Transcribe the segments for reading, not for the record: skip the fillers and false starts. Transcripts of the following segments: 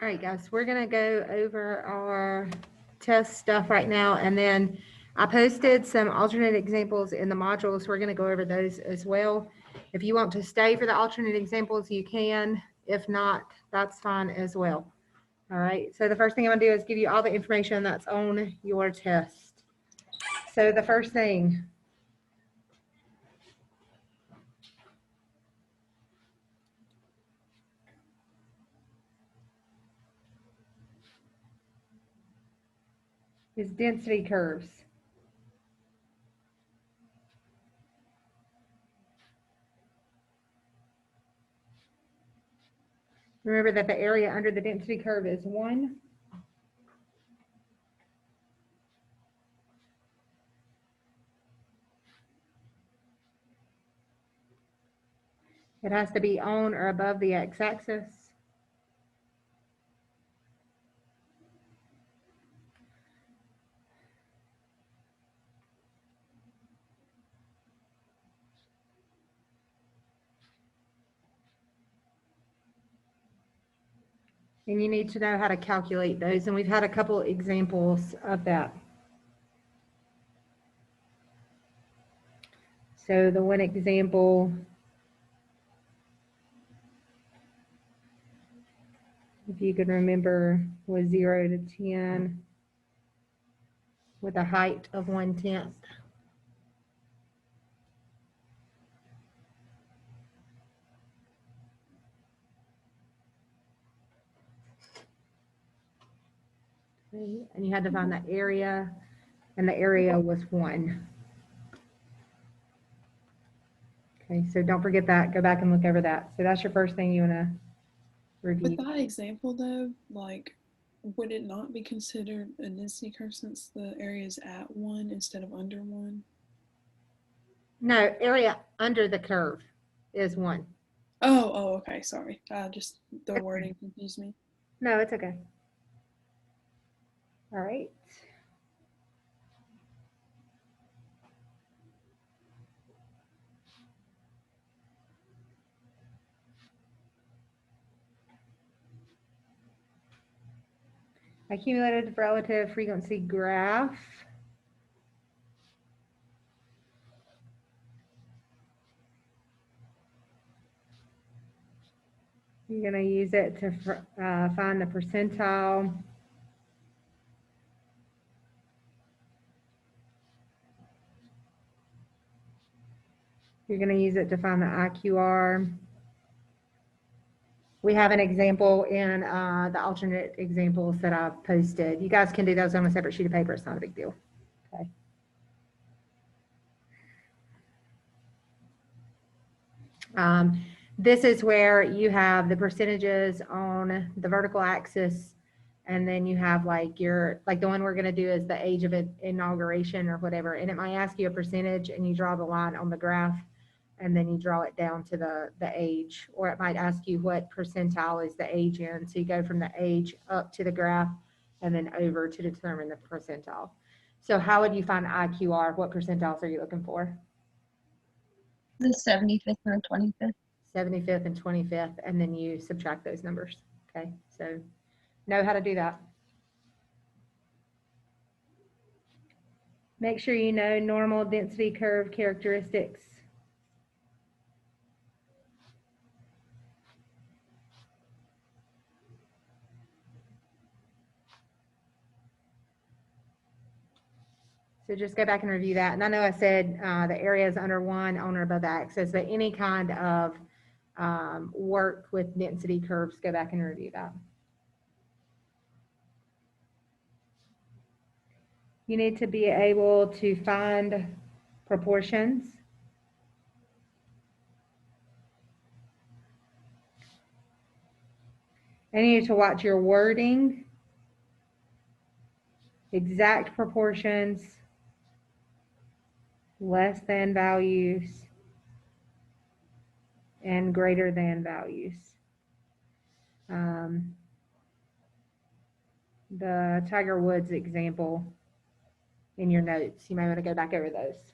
All right, guys, we're gonna go over our test stuff right now, and then I posted some alternate examples in the modules. We're gonna go over those as well. If you want to stay for the alternate examples, you can. If not, that's fine as well. All right, so the first thing I'm gonna do is give you all the information that's on your test. So the first thing, is density curves. Remember that the area under the density curve is 1. It has to be on or above the x-axis. And you need to know how to calculate those. And we've had a couple examples of that. So the one example, if you can remember, was 0 to 10 with a height of 1/10. Okay. And you had to find the area, and the area was 1. Okay, so don't forget that. Go back and look over that. So that's your first thing you want to review. With that example though, like, would it not be considered a density curve since the area is at 1 instead of under 1? No, area under the curve is 1. Oh, okay, sorry. Just the wording confused me. No, it's okay. All right. Accumulated relative frequency graph. You're going to use it to find the percentile. You're going to use it to find the IQR. We have an example in the alternate examples that I've posted. You guys can do those on a separate sheet of paper. It's not a big deal. Okay. This is where you have the percentages on the vertical axis, and then you have like the one we're going to do is the age of inauguration or whatever, and it might ask you a percentage, and you draw the line on the graph, and then you draw it down to the age, or it might ask you what percentile is the age in, so you go from the age up to the graph and then over to determine the percentile. So how would you find IQR? What percentiles are you looking for? The 75th and the 25th. 75th and 25th, and then you subtract those numbers. Okay, so know how to do that. Make sure you know normal density curve characteristics. So just go back and review that. And I know I said the area is under 1, on or above the axis, but any kind of work with density curves, go back and review that. You need to be able to find proportions. And you need to watch your wording, exact proportions, less than values, and greater than values. The Tiger Woods example in your notes, you might want to go back over those.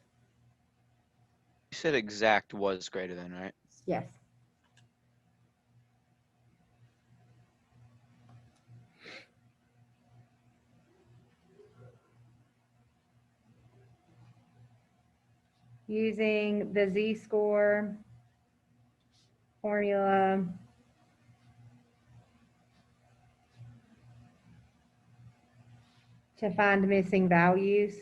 You said exact was greater than, right? Yes. using the Z-score formula to find missing values.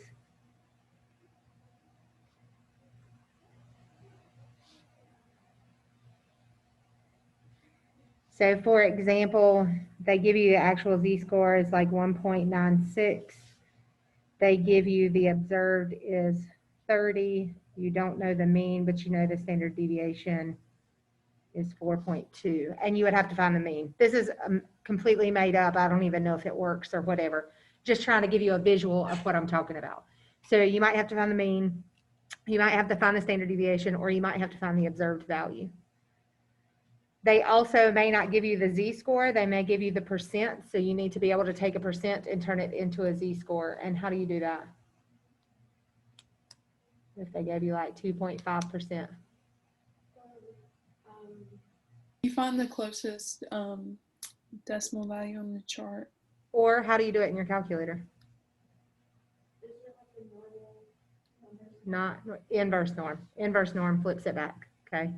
So for example, they give you the actual Z-score is like 1.96. They give you the observed is 30. You don't know the mean, but you know the standard deviation is 4.2. And you would have to find the mean. This is completely made up. I don't even know if it works or whatever. Just trying to give you a visual of what I'm talking about. So you might have to find the mean. You might have to find the standard deviation, or you might have to find the observed value. They also may not give you the Z-score. They may give you the percent. So you need to be able to take a percent and turn it into a Z-score. And how do you do that? If they gave you like 2.5%. You find the closest decimal value on the chart. Or how do you do it in your calculator? Not inverse norm. Inverse norm flips it back, okay?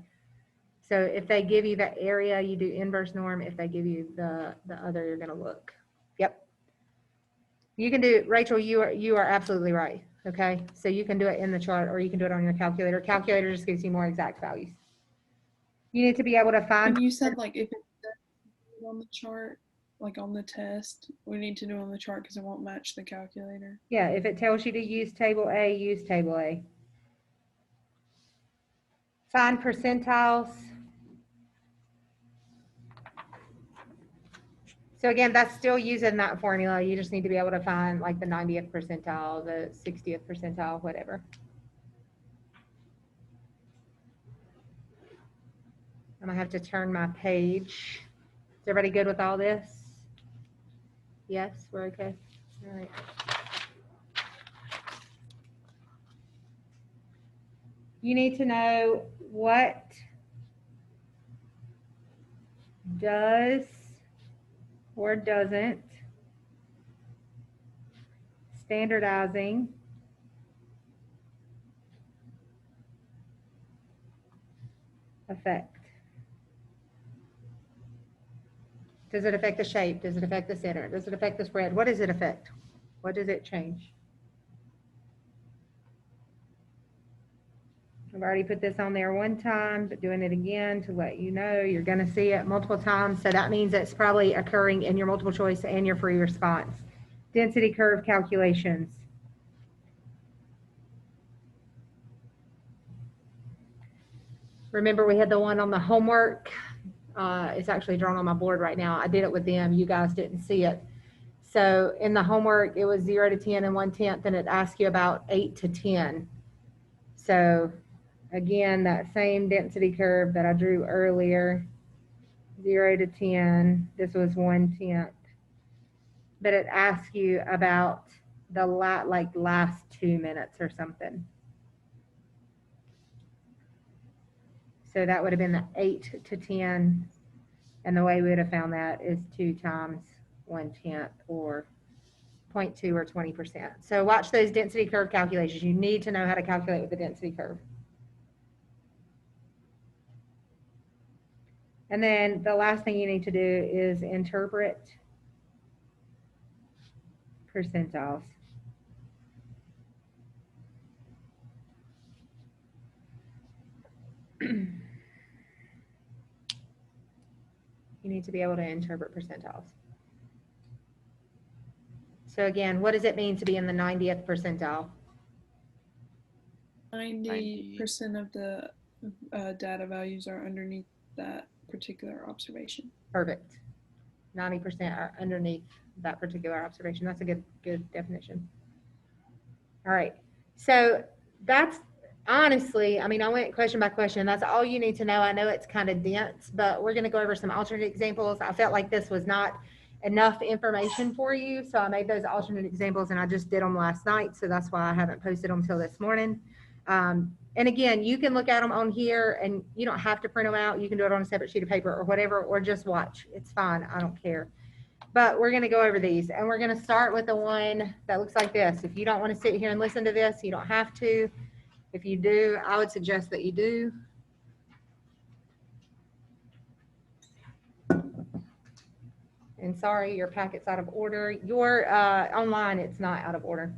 So if they give you the area, you do inverse norm. If they give you the other, you're gonna look. Yep. You can do, Rachel, you are absolutely right, okay? So you can do it in the chart or you can do it on your calculator. Calculator just gives you more exact values. You need to be able to find. And you said like if it's on the chart, like on the test, we need to do it on the chart because it won't match the calculator. Yeah, if it tells you to use table A, use table A. Find percentiles. So again, that's still using that formula. You just need to be able to find like the 90th percentile, the 60th percentile, whatever. I'm gonna have to turn my page. Is everybody good with all this? Yes, we're okay. All right. You need to know what does or doesn't standardizing affect. Does it affect the shape? Does it affect the center? Does it affect the spread? What does it affect? What does it change? I've already put this on there one time, but doing it again to let you know you're going to see it multiple times. So that means it's probably occurring in your multiple choice and your free response. Density curve calculations. Remember, we had the one on the homework. It's actually drawn on my board right now. I did it with them. You guys didn't see it. So in the homework, it was 0 to 10 and 1/10, and it asked you about 8 to 10. So again, that same density curve that I drew earlier, 0 to 10, this was 1/10. But it asks you about the last 2 minutes or something. So that would have been the 8 to 10. And the way we would have found that is 2 times 1/10 or 0.2 or 20%. So watch those density curve calculations. You need to know how to calculate with the density curve. And then the last thing you need to do is interpret percentiles. You need to be able to interpret percentiles. So again, what does it mean to be in the 90th percentile? 90% of the data values are underneath that particular observation. Perfect. 90% are underneath that particular observation. That's a good definition. All right. So that's honestly, I mean, I went question by question. That's all you need to know. I know it's kind of dense, but we're going to go over some alternate examples. I felt like this was not enough information for you, so I made those alternate examples and I just did them last night, so that's why I haven't posted them till this morning. And again, you can look at them on here and you don't have to print them out. You can do it on a separate sheet of paper or whatever, or just watch. It's fine. I don't care. But we're going to go over these and we're going to start with the one that looks like this. If you don't want to sit here and listen to this, you don't have to. If you do, I would suggest that you do. And sorry, your packet's out of order. Your online, it's not out of order.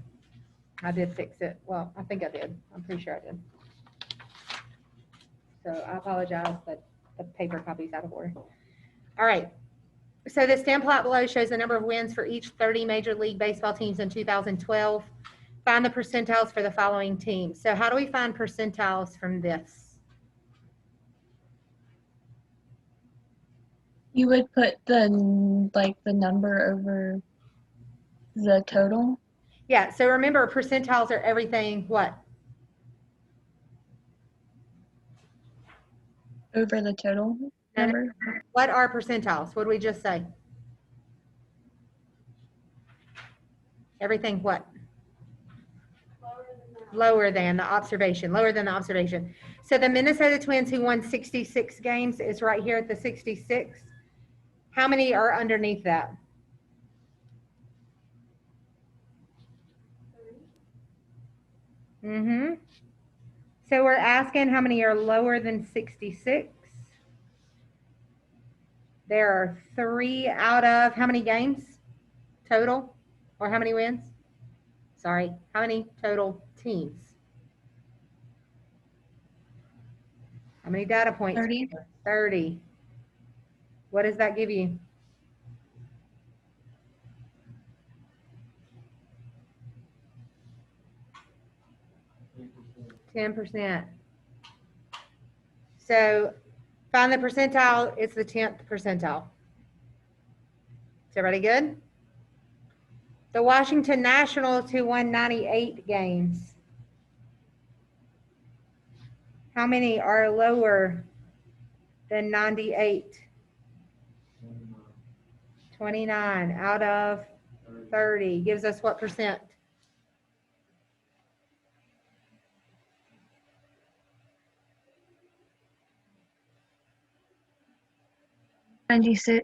I did fix it. Well, I think I did. I'm pretty sure I did. So I apologize, but the paper copy's out of order. All right. So this template below shows the number of wins for each 30 Major League Baseball teams in 2012. Find the percentiles for the following teams. So how do we find percentiles from this? You would put the number over the total. Yeah, so remember percentiles are everything, what? Over the total No, no. number. What are percentiles? What did we just say? Everything what? Lower than the observation, lower than the observation. So the Minnesota Twins who won 66 games is right here at the 66. How many are underneath that? Mm-hmm. So we're asking how many are lower than 66. There are 3 out of how many games total? Or how many wins? Sorry, how many total teams? How many data points? 30. 30. What does that give you? %10. So find the percentile, it's the 10th percentile. Is everybody good? The Washington Nationals who won 98 games. How many are lower than 98? 29 out of 30 gives us what percent? $96.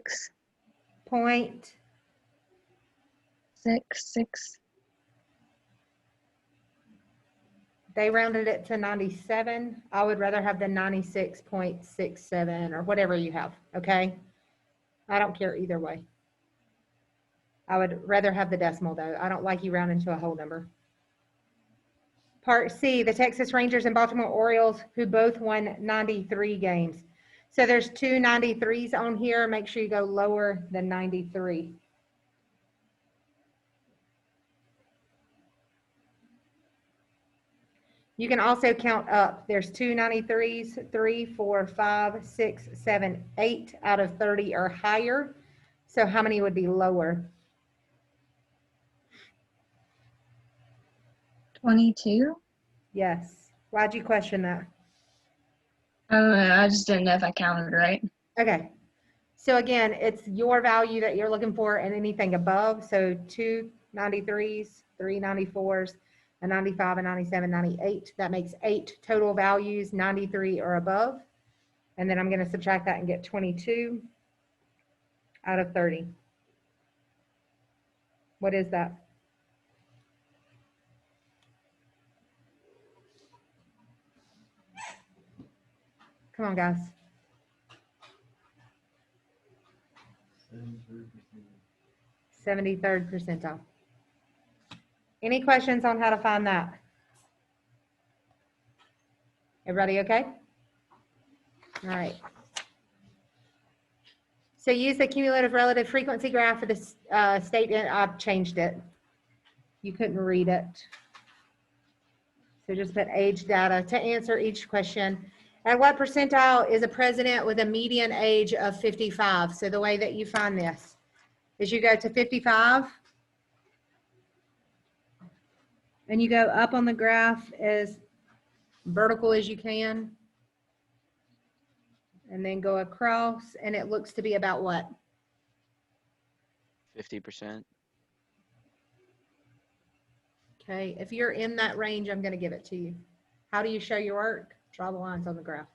Point. 6. They rounded it to 97. I would rather have the 96.67 or whatever you have, okay? I don't care either way. I would rather have the decimal though. I don't like you rounding to a whole number. Part C, the Texas Rangers and Baltimore Orioles who both won 93 games. So there's 2 93s on here. Make sure you go lower than 93. You can also count up. There's 2 93s, 3, 4, 5, 6, 7, 8 out of 30 or higher. So how many would be lower? 22. Yes. Why'd you question that? I just didn't know if I counted right. Okay. So again, it's your value that you're looking for and anything above. So 2 93s, 3 94s, a 95, a 97, 98. That makes 8 total values, 93 or above. And then I'm going to subtract that and get 22 out of 30. What is that? Come on, guys. 73rd percentile. Any questions on how to find that? Everybody okay? All right. So use the cumulative relative frequency graph for the state. I've changed it. You couldn't read it. So just put age data to answer each question. At what percentile is a president with a median age of 55? So the way that you find this is you go to 55 and you go up on the graph as vertical as you can and then go across, and it looks to be about what? 50%. Okay, if you're in that range, I'm going to give it to you. How do you show your work? Draw the lines on the graph.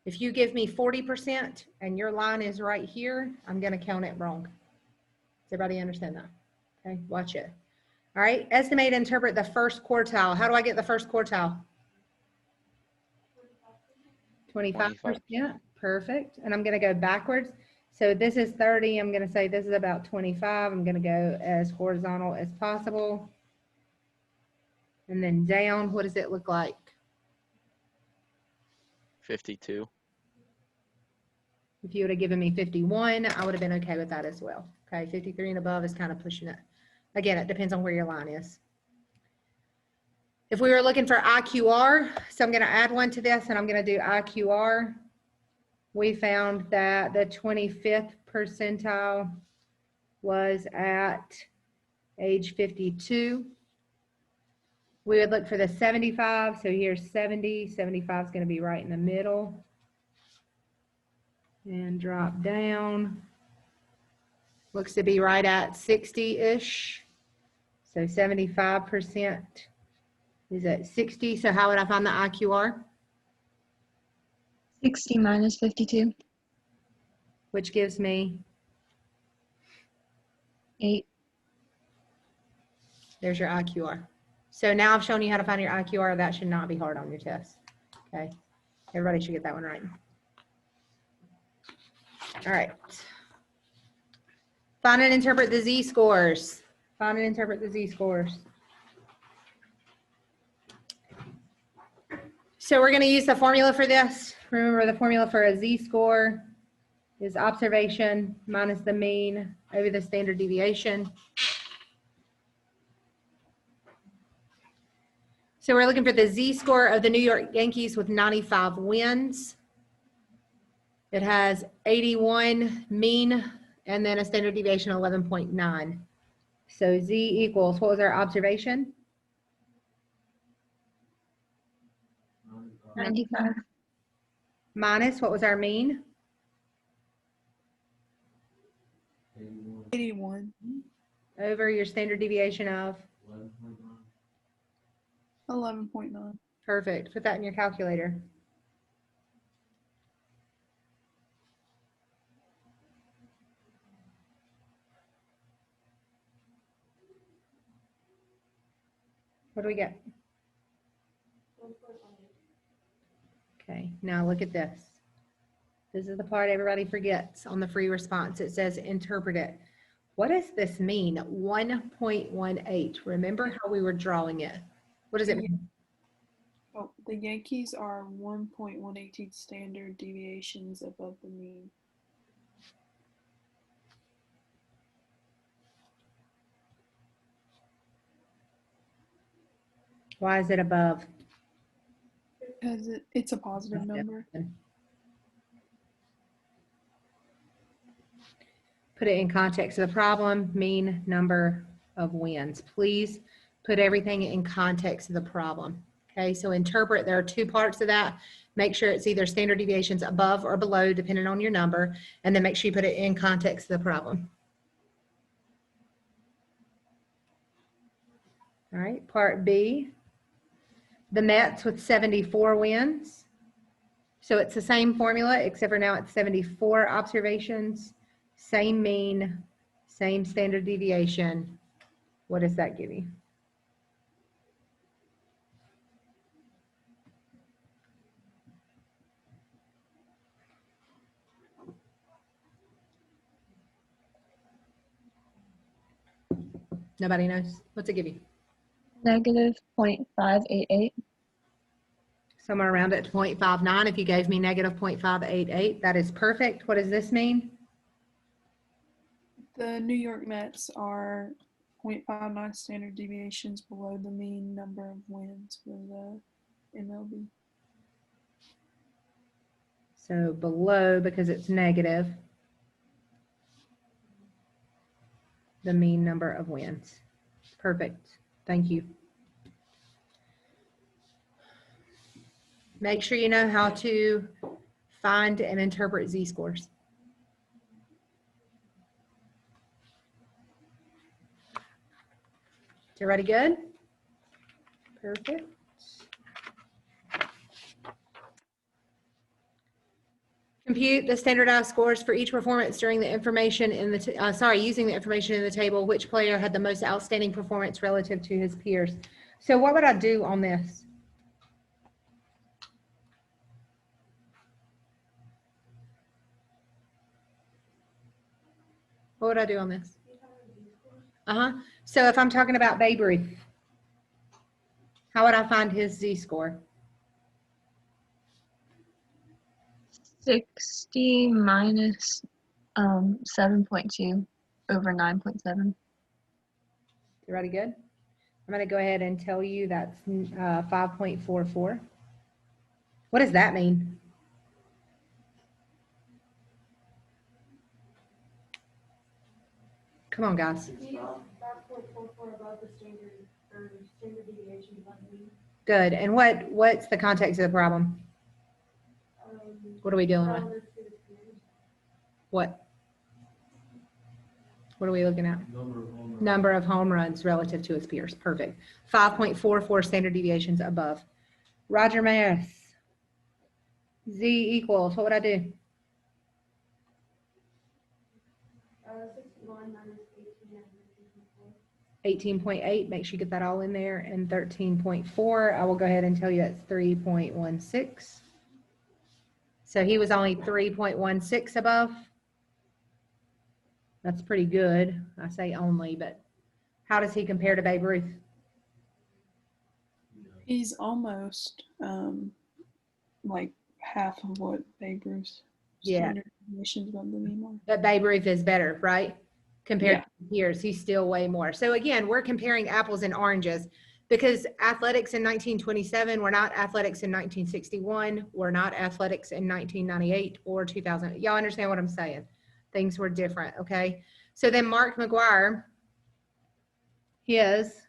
If you give me 40% and your line is right here, I'm going to count it wrong. Does everybody understand that? Okay, watch it. All right, estimate and interpret the first quartile. How do I get the first quartile? 25%, perfect. And I'm gonna go backwards. So this is 30, I'm gonna say this is about 25. I'm gonna go as horizontal as possible. And then down, what does it look like? 52. If you would have given me 51, I would have been okay with that as well. Okay, 53 and above is kind of pushing it. Again, it depends on where your line is. If we were looking for IQR, so I'm gonna add one to this and I'm gonna do IQR. We found that the 25th percentile was at age 52. We would look for the 75, so here's 70, 75 is gonna be right in the middle. And drop down. Looks to be right at 60-ish. So 75% is at 60. So how would I find the IQR? 60 minus 52. Which gives me, 8. there's your IQR. So now I've shown you how to find your IQR. That should not be hard on your test. Okay. Everybody should get that one right. All right. Find and interpret the Z-scores. Find and interpret the Z-scores. So we're going to use the formula for this. Remember, the formula for a Z-score is observation minus the mean over the standard deviation. So we're looking for the Z-score of the New York Yankees with 95 wins. It has 81 mean and then a standard deviation of 11.9. So Z equals, what was our observation? 95. Minus, what was our mean? 81. Over your standard deviation of? 11.9. Perfect. Put that in your calculator. What do we get? Okay, now look at this. This is the part everybody forgets on the free response. It says interpret it. What does this mean? 1.18. Remember how we were drawing it. What does it mean? Oh, the Yankees are 1.118 standard deviations above the mean. Why is it above? Because it's a positive number. Put it in context of the problem, mean number of wins. Please put everything in context of the problem. Okay, so interpret, there are two parts of that. Make sure it's either standard deviations above or below, depending on your number, and then make sure you put it in context of the problem. All right, part B, the Mets with 74 wins. So it's the same formula, except for now it's 74 observations, same mean, same standard deviation. What does that give you? Nobody knows? What's it give you? Negative 0.588. Somewhere around at 0.59. If you gave me negative 0.588, that is perfect. What does this mean? The New York Mets are 0.59 standard deviations below the mean number of wins for the MLB. So below, because it's negative, the mean number of wins. Perfect. Thank you. Make sure you know how to find and interpret Z-scores. Everybody good? Perfect. Compute the standardized scores for each performance during the information in the, using the information in the table. Which player had the most outstanding performance relative to his peers? So what would I do on this? What would I do on this? So if I'm talking about Babe Ruth, how would I find his Z-score? 60 minus 7.2 over 9.7. Everybody good? I'm going to go ahead and tell you that's 5.44. What does that mean? Come on, guys. Good. And what's the context of the problem? What are we dealing with? What are we looking at? Number of home runs relative to his peers. Perfect. 5.44 standard deviations above. Roger Maris. Z equals, what would I do? 18.8, make sure you get that all in there, and 13.4, I will go ahead and tell you that's 3.16. So he was only 3.16 above. That's pretty good. I say only, but how does he compare to Babe Ruth? He's almost like half of what Babe Ruth's standard deviations above the mean are. But Babe Ruth is better, right? Compared Yeah. to peers, he's still way more. So again, we're comparing apples and oranges because athletics in 1927 were not athletics in 1961, were not athletics in 1998 or 2000. Y'all understand what I'm saying? Things were different, okay? So then Mark McGuire, his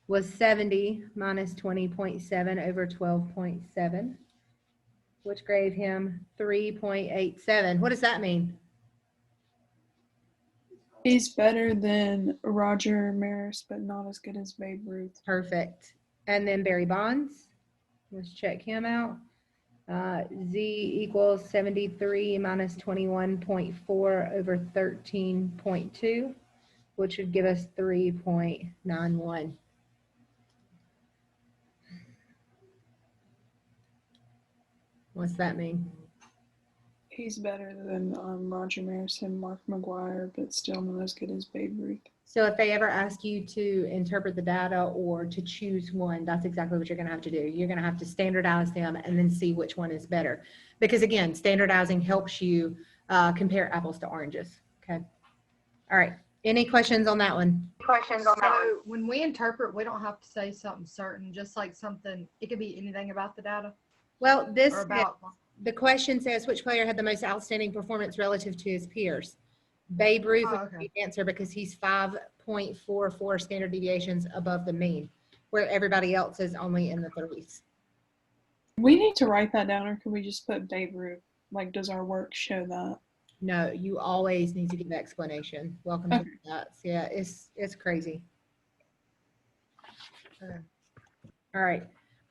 was 70 minus 20.7 over 12.7, which gave him 3.87. What does that mean? He's better than Roger Maris, but not as good as Babe Ruth. Perfect. And then Barry Bonds, let's check him out. Z equals 73 minus 21.4 over 13.2, which would give us 3.91. What's that mean? He's better than Roger Maris and Mark McGuire, but still not as good as Babe Ruth. So if they ever ask you to interpret the data or to choose one, that's exactly what you're going to have to do. You're going to have to standardize them and then see which one is better. Because again, standardizing helps you compare apples to oranges. Okay. All right. Any questions on that one? So when we interpret, we don't have to say something certain, just like something, it could be anything about the data Well, this or about. the question says which player had the most outstanding performance relative to his peers. Babe Ruth Oh, is okay. the answer because he's 5.44 standard deviations above the mean, where everybody else is only in the 30s. We need to write that down, or could we just put Babe Ruth? Like, does our work show that? No, you always need to give explanation. Welcome to Okay. that. Yeah, it's crazy. All right.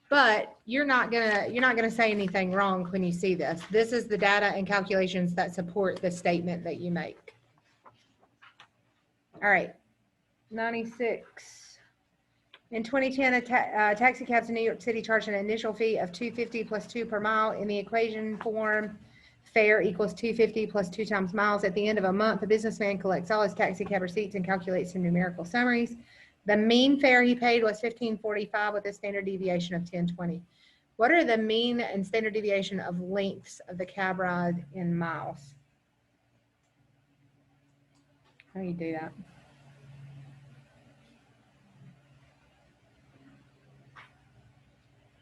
But you're not gonna say anything wrong when you see this. This is the data and calculations that support the statement that you make. All right. 96. In 2010, taxi cabs in New York City charged an initial fee of $2.50 plus 2 per mile. In the equation form, fare equals $2.50 plus 2 times miles. At the end of a month, the businessman collects all his taxi cab receipts and calculates some numerical summaries. The mean fare he paid was $15.45 with a standard deviation of 10.20. What are the mean and standard deviation of lengths of the cab ride in miles? How do you do that?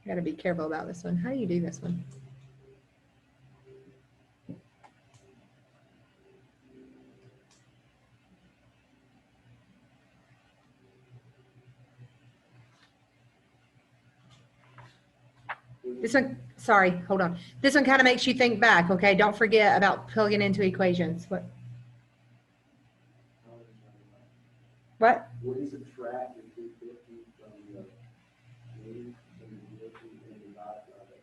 Got to be careful about this one. How do you do this one? This one, sorry, hold on. This one kind of makes you think back, okay? Don't forget about plugging into equations. What? What? Would you subtract the 250 from the mean and divide by the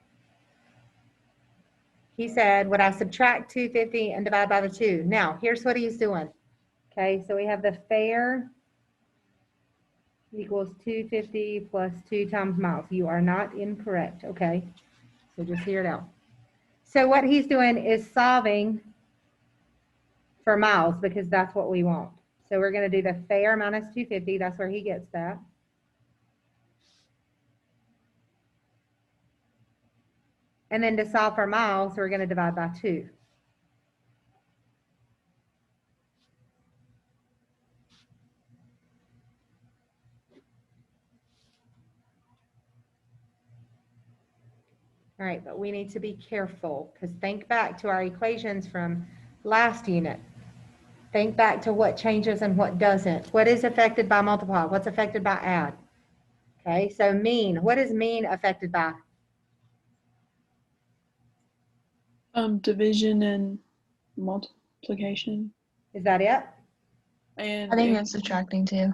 He said, would I subtract 250 and divide by the 2? Now, here's what he's doing. Okay, so we have the fare equals 250 plus 2 times miles. You are not incorrect, okay? So just hear it out. So what he's doing is solving for miles because that's what we want. So we're going to do the fair minus 250. That's where he gets that. And then to solve for miles, we're going to divide by 2. All right, but we need to be careful because think back to our equations from last unit. Think back to what changes and what doesn't. What is affected by multiply? What's affected by add? Okay, so mean. What is mean affected by? Division and multiplication. Is that it? And I think if- it's subtracting too.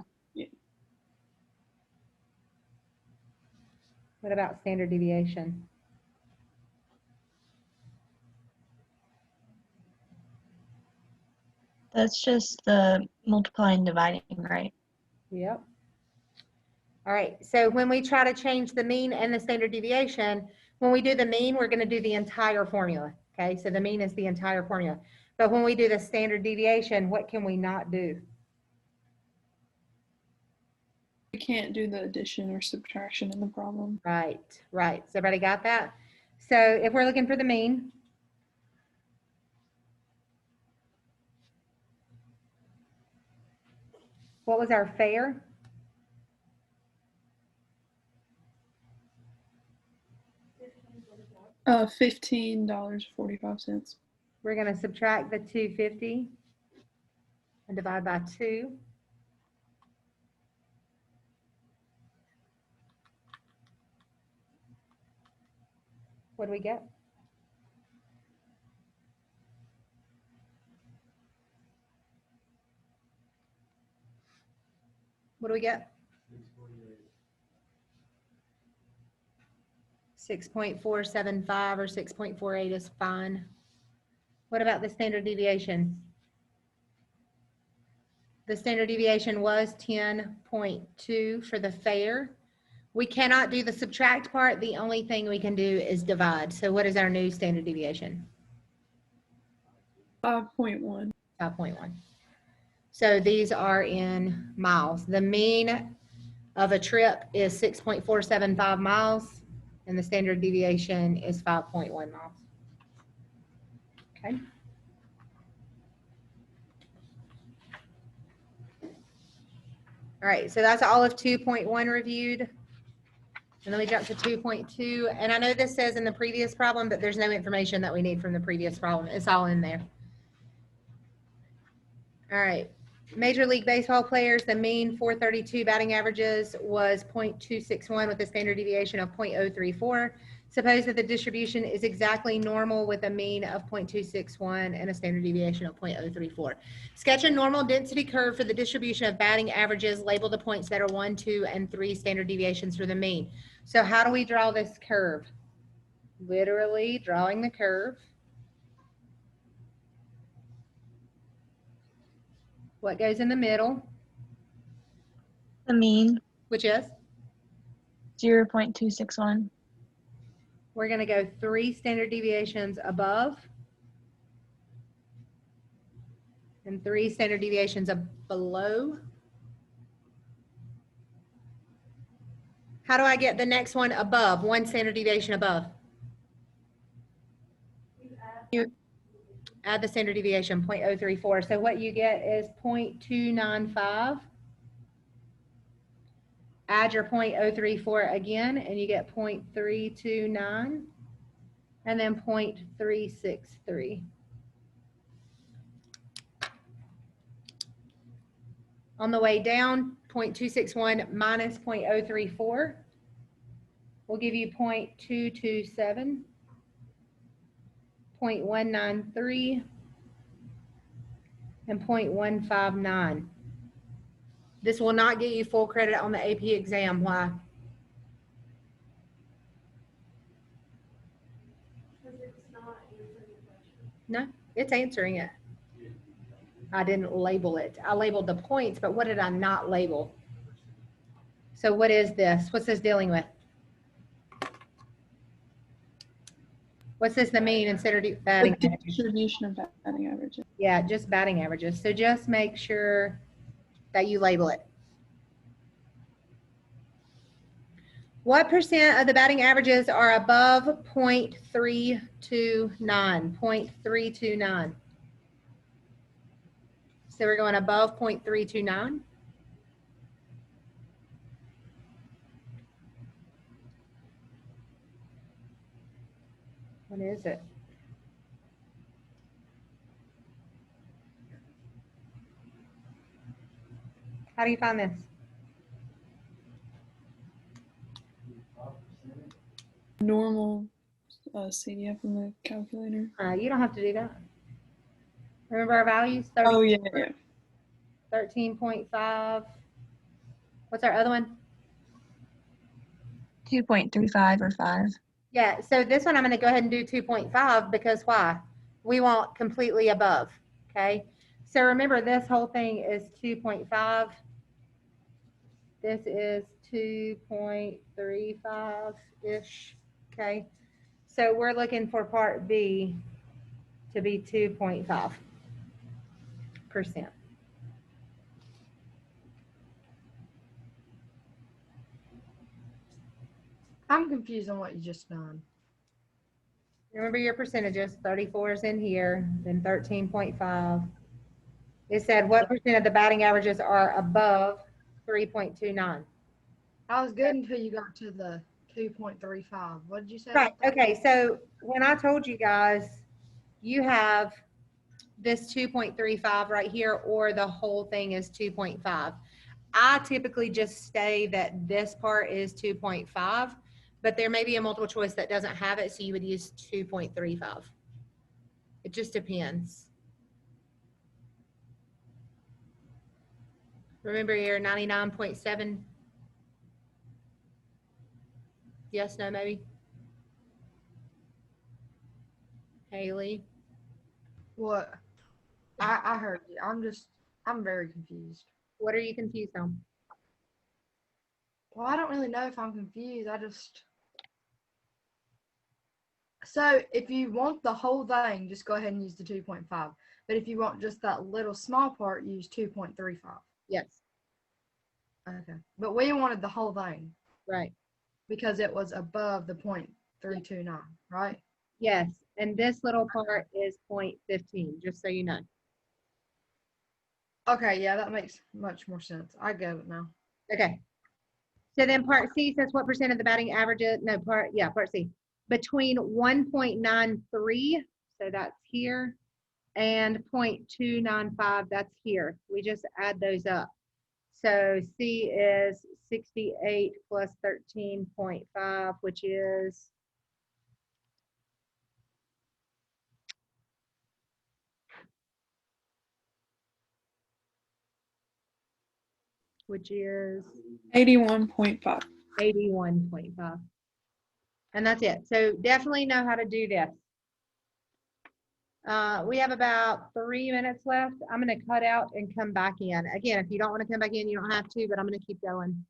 What about standard deviation? That's just the multiplying, dividing, right? Yep. All right, so when we try to change the mean and the standard deviation, when we do the mean, we're going to do the entire formula. Okay, so the mean is the entire formula. But when we do the standard deviation, what can we not do? we can't do the addition or subtraction in the problem. Right, right. So everybody got that? So if we're looking for the mean, what was our fair? $15.45. We're going to subtract the 250 and divide by 2. What do we get? What do we get? 6.475 or 6.48 is fine. What about the standard deviation? The standard deviation was 10.2 for the fair. We cannot do the subtract part. The only thing we can do is divide. So what is our new standard deviation? 5.1. 5.1. So these are in miles. The mean of a trip is 6.475 miles, and the standard deviation is 5.1 miles. Okay. All right, so that's all of 2.1 reviewed. And then we jump to 2.2. And I know this says in the previous problem, but there's no information that we need from the previous problem. It's all in there. All right. Major League Baseball players, the mean 432 batting averages was .261 with a standard deviation of .034. Suppose that the distribution is exactly normal with a mean of .261 and a standard deviation of .034. Sketch a normal density curve for the distribution of batting averages. Label the points that are 1, 2, and 3 standard deviations for the mean. So how do we draw this curve? Literally drawing the curve. What goes in the middle, The mean, which is? 0.261. We're going to go 3 standard deviations above and 3 standard deviations below. How do I get the next one above, 1 standard deviation above? Add the standard deviation, .034. So what you get is 0.295. Add your .034 again, and you get 0.329, and then 0.363. On the way down, 0.261 minus 0.034 will give you 0.227, 0.193, and 0.159. This will not get you full credit on the AP exam. Why? No, it's answering it. I didn't label it. I labeled the points, but what did I not label? So what is this? What's this dealing with? What's this, the mean instead of batting The averages? distribution of batting averages. Yeah, just batting averages. So just make sure that you label it. What percent of the batting averages are above 0.329? 0.329. So we're going above 0.329. What is it? How do you find this? Normal CDF in the calculator. You don't have to do that. Remember our values? Oh, yeah, yeah. 13.5. What's our other one? 2.35 or 5. Yeah, so this one I'm going to go ahead and do 2.5 because why? We want completely above, okay? So remember this whole thing is 2.5. This is 2.35-ish, okay? So we're looking for part B to be 2.5%. I'm confused on what you just done. Remember your percentages, 34 is in here, then 13.5. It said what percent of the batting averages are above 3.29? I was good until you got to the 2.35. What did you say? Right, about that? okay, so when I told you guys, you have this 2.35 right here, or the whole thing is 2.5. I typically just say that this part is 2.5, but there may be a multiple choice that doesn't have it, so you would use 2.35. It just depends. Remember your 99.7? Yes, no, maybe? Haley? What? I heard you. I'm very confused. What are you confused on? Well, I don't really know if I'm confused. So if you want the whole thing, just go ahead and use the 2.5. But if you want just that little small part, use 2.35. Yes, Okay. But we wanted the whole thing right. because it was above the 0.329, right? Yes, and this little part is 0.15, just so you know. Okay, yeah, that makes much more sense. I get it now. Okay. So then part C says what percent of the batting averages, no, part C, between 1.93, so that's here, and 0.295, that's here. We just add those up. So C is 68 plus 13.5, which is which is 81.5. 81.5. And that's it. So definitely know how to do this. We have about 3 minutes left. I'm going to cut out and come back in. Again, if you don't want to come back in, you don't have to, but I'm going to keep going.